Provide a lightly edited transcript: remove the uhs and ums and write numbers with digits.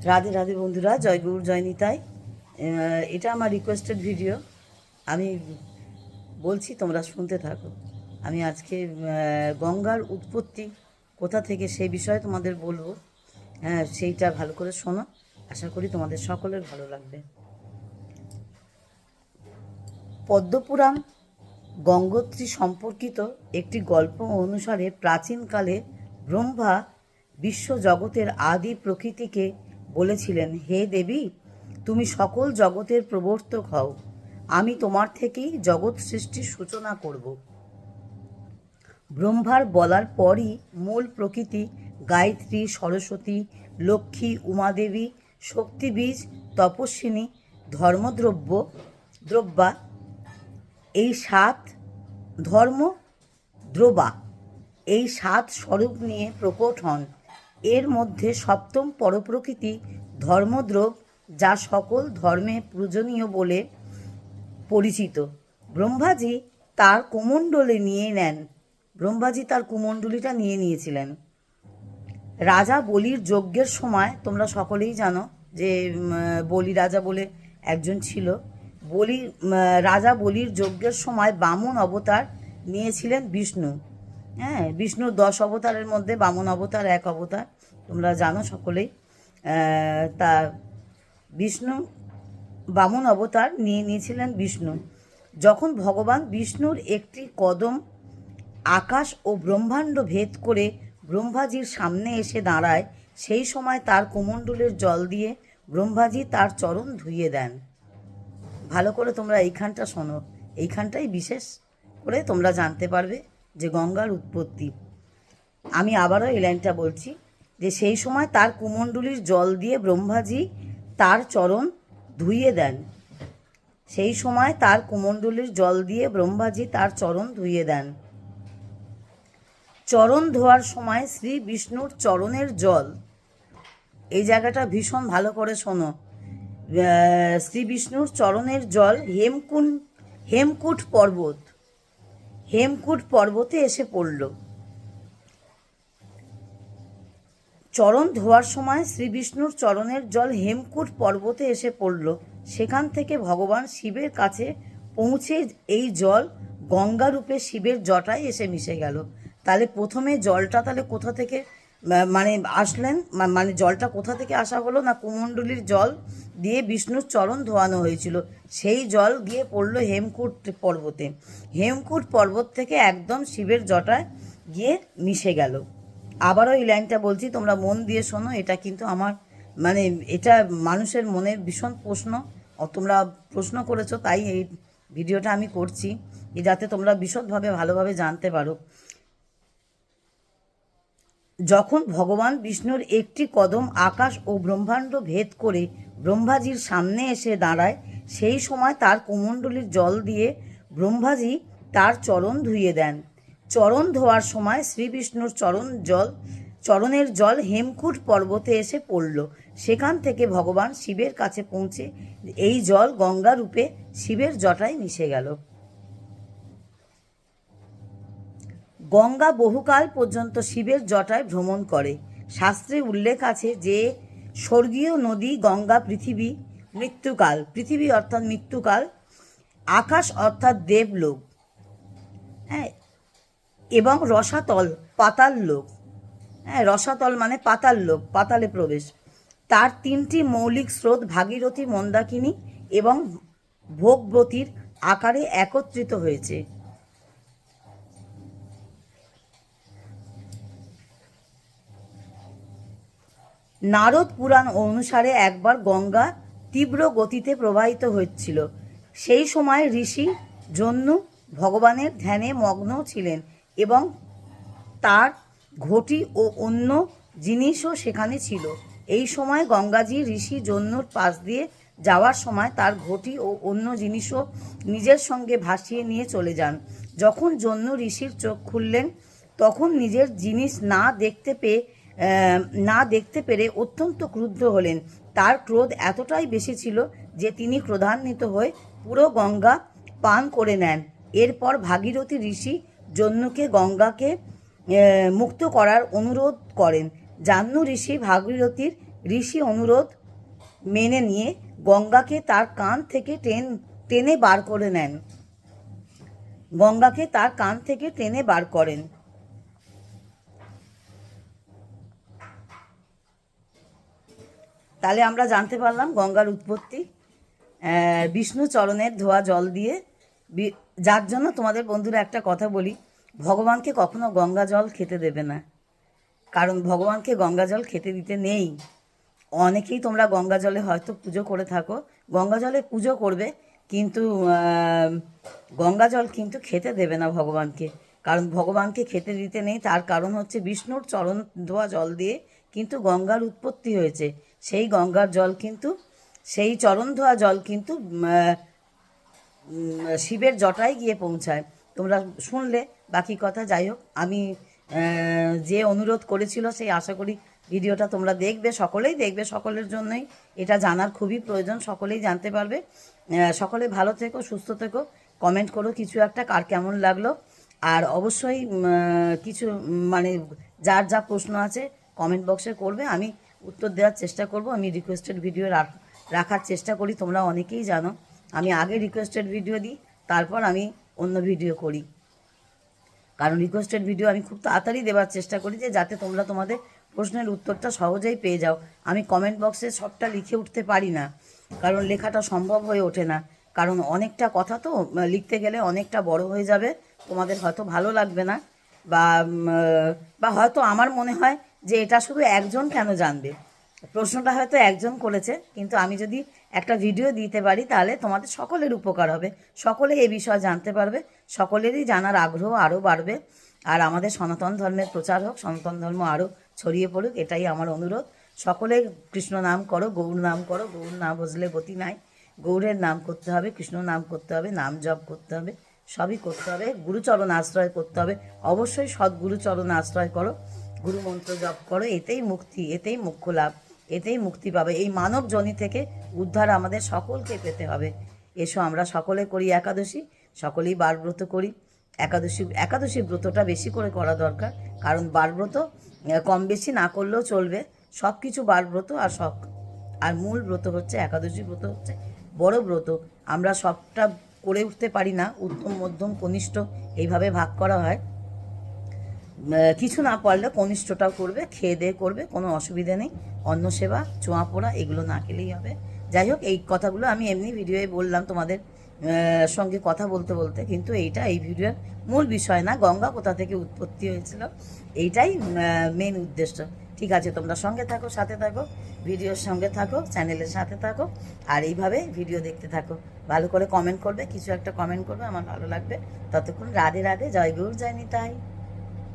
রাধে রাধে বন্ধুরা, জয় গুরু জয় নিতাই। এটা আমার রিকোয়েস্টেড ভিডিও। আমি বলছি, তোমরা শুনতে থাকো। আমি আজকে গঙ্গার উৎপত্তি কোথা থেকে সেই বিষয়ে তোমাদের বলবো। সেইটা ভালো করে শোনো, আশা করি তোমাদের সকলের ভালো লাগবে। পদ্মপুরাণ গঙ্গোত্রী সম্পর্কিত একটি গল্প অনুসারে প্রাচীনকালে ব্রহ্মা বিশ্বজগতের আদি প্রকৃতিকে বলেছিলেন, হে দেবী, তুমি সকল জগতের প্রবর্তক হও, আমি তোমার থেকেই জগৎ সৃষ্টির সূচনা করব। ব্রহ্মার বলার পরই মূল প্রকৃতি গায়ত্রী, সরস্বতী, লক্ষ্মী, উমাদেবী, শক্তিবীজ, তপস্বিনী, দ্রব্যা এই সাত ধর্মদ্রবা এই সাত স্বরূপ নিয়ে প্রকট হন। এর মধ্যে সপ্তম পরপ্রকৃতি ধর্মদ্রব, যা সকল ধর্মে পূজনীয় বলে পরিচিত। ব্রহ্মাজি তার কুমণ্ডলীটা নিয়ে নিয়েছিলেন। রাজা বলির যজ্ঞের সময়, তোমরা সকলেই জানো যে বলি রাজা বলে একজন ছিল। রাজা বলির যজ্ঞের সময় বামন অবতার নিয়েছিলেন বিষ্ণু। বিষ্ণুর 10 অবতারের মধ্যে বামন অবতার এক অবতার, তোমরা জানো সকলেই। তা বামন অবতার নিয়েছিলেন বিষ্ণু। যখন ভগবান বিষ্ণুর একটি কদম আকাশ ও ব্রহ্মাণ্ড ভেদ করে ব্রহ্মাজির সামনে এসে দাঁড়ায়, সেই সময় তার কুমণ্ডলের জল দিয়ে ব্রহ্মাজি তার চরণ ধুইয়ে দেন। ভালো করে তোমরা এইখানটা শোনো, এইখানটাই বিশেষ করে তোমরা জানতে পারবে যে গঙ্গার উৎপত্তি। আমি আবারও এই লাইনটা বলছি, যে সেই সময় তার কুমণ্ডলীর জল দিয়ে ব্রহ্মাজি তার চরণ ধুইয়ে দেন। সেই সময় তার কুমণ্ডলীর জল দিয়ে ব্রহ্মাজি তার চরণ ধুইয়ে দেন। চরণ ধোয়ার সময় শ্রী বিষ্ণুর চরণের জল, এই জায়গাটা ভীষণ ভালো করে শোনো, শ্রী বিষ্ণুর চরণের জল হেমকূট পর্বতে এসে পড়ল। চরণ ধোয়ার সময় শ্রী বিষ্ণুর চরণের জল হেমকূট পর্বতে এসে পড়ল। সেখান থেকে ভগবান শিবের কাছে পৌঁছে এই জল গঙ্গারূপে শিবের জটায় এসে মিশে গেল। তাহলে প্রথমে জলটা তাহলে কোথা থেকে আসলেন, জলটা কোথা থেকে আসা হলো না, কুমণ্ডলীর জল দিয়ে বিষ্ণুর চরণ ধোয়ানো হয়েছিল, সেই জল গিয়ে পড়লো হেমকূট পর্বতে। হেমকূট পর্বত থেকে একদম শিবের জটায় গিয়ে মিশে গেল। আবারও এই লাইনটা বলছি, তোমরা মন দিয়ে শোনো। এটা কিন্তু আমার এটা মানুষের মনে ভীষণ প্রশ্ন, তোমরা প্রশ্ন করেছো, তাই এই ভিডিওটা আমি করছি, যাতে তোমরা বিশদভাবে ভালোভাবে জানতে পারো। যখন ভগবান বিষ্ণুর একটি কদম আকাশ ও ব্রহ্মাণ্ড ভেদ করে ব্রহ্মাজির সামনে এসে দাঁড়ায়, সেই সময় তার কুমণ্ডলীর জল দিয়ে ব্রহ্মাজি তার চরণ ধুইয়ে দেন। চরণ ধোয়ার সময় শ্রী বিষ্ণুর চরণের জল হেমকূট পর্বতে এসে পড়ল। সেখান থেকে ভগবান শিবের কাছে পৌঁছে এই জল গঙ্গা রূপে শিবের জটায় মিশে গেল। গঙ্গা বহুকাল পর্যন্ত শিবের জটায় ভ্রমণ করে। শাস্ত্রে উল্লেখ আছে যে স্বর্গীয় নদী গঙ্গা, পৃথিবী অর্থাৎ মৃত্যুকাল, আকাশ অর্থাৎ দেবলোক, এবং রসাতল পাতাল লোক। রসাতল মানে পাতাল লোক, পাতালে প্রবেশ। তার 3টি মৌলিক স্রোত ভাগীরথী, মন্দাকিনী এবং ভোগবতীর আকারে একত্রিত হয়েছে। নারদ পুরাণ অনুসারে একবার গঙ্গা তীব্র গতিতে প্রবাহিত হচ্ছিল। সেই সময় ঋষি জন্নু ভগবানের ধ্যানে মগ্ন ছিলেন এবং তার ঘটি ও অন্য জিনিসও সেখানে ছিল। এই সময় গঙ্গাজি ঋষি জন্নুর পাশ দিয়ে যাওয়ার সময় তার ঘটি ও অন্য জিনিসও নিজের সঙ্গে ভাসিয়ে নিয়ে চলে যান। যখন জন্নু ঋষির চোখ খুললেন, তখন নিজের জিনিস না দেখতে পেরে অত্যন্ত ক্রুদ্ধ হলেন। তার ক্রোধ এতটাই বেশি ছিল যে তিনি ক্রোধান্বিত হয়ে পুরো গঙ্গা পান করে নেন। এরপর ভাগীরথী ঋষি জন্নুকে গঙ্গাকে মুক্ত করার অনুরোধ করেন। জাহ্নু ঋষি ভাগীরথীর ঋষি অনুরোধ মেনে নিয়ে গঙ্গাকে তার কান থেকে টেনে বার করে নেন। গঙ্গাকে তার কান থেকে টেনে বার করেন। তাহলে আমরা জানতে পারলাম গঙ্গার উৎপত্তি বিষ্ণু চরণের ধোয়া জল দিয়ে। যার জন্য তোমাদের বন্ধুরা একটা কথা বলি, ভগবানকে কখনো গঙ্গা জল খেতে দেবে না, কারণ ভগবানকে গঙ্গা জল খেতে দিতে নেই। অনেকেই তোমরা গঙ্গা জলে হয়তো পুজো করে থাকো, গঙ্গা জলে পুজো করবে, কিন্তু গঙ্গা জল কিন্তু খেতে দেবে না ভগবানকে, কারণ ভগবানকে খেতে দিতে নেই। তার কারণ হচ্ছে বিষ্ণুর চরণ ধোয়া জল দিয়ে কিন্তু গঙ্গার উৎপত্তি হয়েছে। সেই গঙ্গার জল কিন্তু, সেই চরণ ধোয়া জল কিন্তু শিবের জটায় গিয়ে পৌঁছায়। তোমরা শুনলে বাকি কথা। যাই হোক, আমি যে অনুরোধ করেছিল সেই আশা করি ভিডিওটা তোমরা দেখবে, সকলেই দেখবে, সকলের জন্যই এটা জানার খুবই প্রয়োজন, সকলেই জানতে পারবে। সকলে ভালো থেকো, সুস্থ থেকো, কমেন্ট করো কিছু একটা কার কেমন লাগলো। আর অবশ্যই কিছু মানে যার যা প্রশ্ন আছে কমেন্ট বক্সে করবে, আমি উত্তর দেওয়ার চেষ্টা করব। আমি রিকোয়েস্টেড ভিডিও রাখার চেষ্টা করি, তোমরা অনেকেই জানো। আমি আগে রিকোয়েস্টেড ভিডিও দিই, তারপর আমি অন্য ভিডিও করি, কারণ রিকোয়েস্টেড ভিডিও আমি খুব তাড়াতাড়ি দেওয়ার চেষ্টা করি, যে যাতে তোমরা তোমাদের প্রশ্নের উত্তরটা সহজেই পেয়ে যাও। আমি কমেন্ট বক্সে সবটা লিখে উঠতে পারি না, কারণ লেখাটা সম্ভব হয়ে ওঠে না, কারণ অনেকটা কথা তো লিখতে গেলে অনেকটা বড় হয়ে যাবে, তোমাদের হয়তো ভালো লাগবে না, বা হয়তো আমার মনে হয় যে এটা শুধু একজন কেন জানবে, প্রশ্নটা হয়তো একজন করেছে, কিন্তু আমি যদি একটা ভিডিও দিতে পারি তাহলে তোমাদের সকলের উপকার হবে, সকলে এই বিষয়ে জানতে পারবে, সকলেরই জানার আগ্রহ আরও বাড়বে, আর আমাদের সনাতন ধর্মের প্রচার হোক, সনাতন ধর্ম আরও ছড়িয়ে পড়ুক, এটাই আমার অনুরোধ। সকলে কৃষ্ণ নাম করো, গৌর নাম করো, গৌর না বুঝলে গতি নাই, গৌরের নাম করতে হবে, কৃষ্ণ নাম করতে হবে, নাম জপ করতে হবে, সবই করতে হবে, গুরুচরণ আশ্রয় করতে হবে, অবশ্যই সদ্গুরুচরণ আশ্রয় করো, গুরু মন্ত্র জপ করো, এতেই মুক্তি, এতেই মোক্ষ লাভ, এতেই মুক্তি পাবে। এই মানব জনি থেকে উদ্ধার আমাদের সকলকে পেতে হবে। এসো আমরা সকলে করি একাদশী, সকলেই বারব্রত করি। একাদশী ব্রতটা বেশি করে করা দরকার, কারণ বারব্রত কম বেশি না করলেও চলবে, সব কিছু বারব্রত আর মূল ব্রত হচ্ছে একাদশী ব্রত, হচ্ছে বড় ব্রত। আমরা সবটা করে উঠতে পারি না, উত্তম মধ্যম কনিষ্ঠ এইভাবে ভাগ করা হয়। কিছু না পারলে কনিষ্ঠটাও করবে, খেয়ে দিয়ে করবে, কোনো অসুবিধা নেই। অন্ন সেবা, চোঁয়া পোড়া এগুলো না খেলেই হবে। যাই হোক, এই কথাগুলো আমি এমনি ভিডিওয়ে বললাম তোমাদের সঙ্গে কথা বলতে বলতে, কিন্তু এইটা এই ভিডিওর মূল বিষয় না, গঙ্গা কোথা থেকে উৎপত্তি হয়েছিল এইটাই মেন উদ্দেশ্য। ঠিক আছে, তোমরা সঙ্গে থাকো, সাথে থাকো, ভিডিওর সঙ্গে থাকো, চ্যানেলের সাথে থাকো, আর এইভাবে ভিডিও দেখতে থাকো। ভালো করে কমেন্ট করবে, কিছু একটা কমেন্ট করবে, আমার ভালো লাগবে। ততক্ষণ রাধে রাধে, জয় গৌর, জয় নিতাই।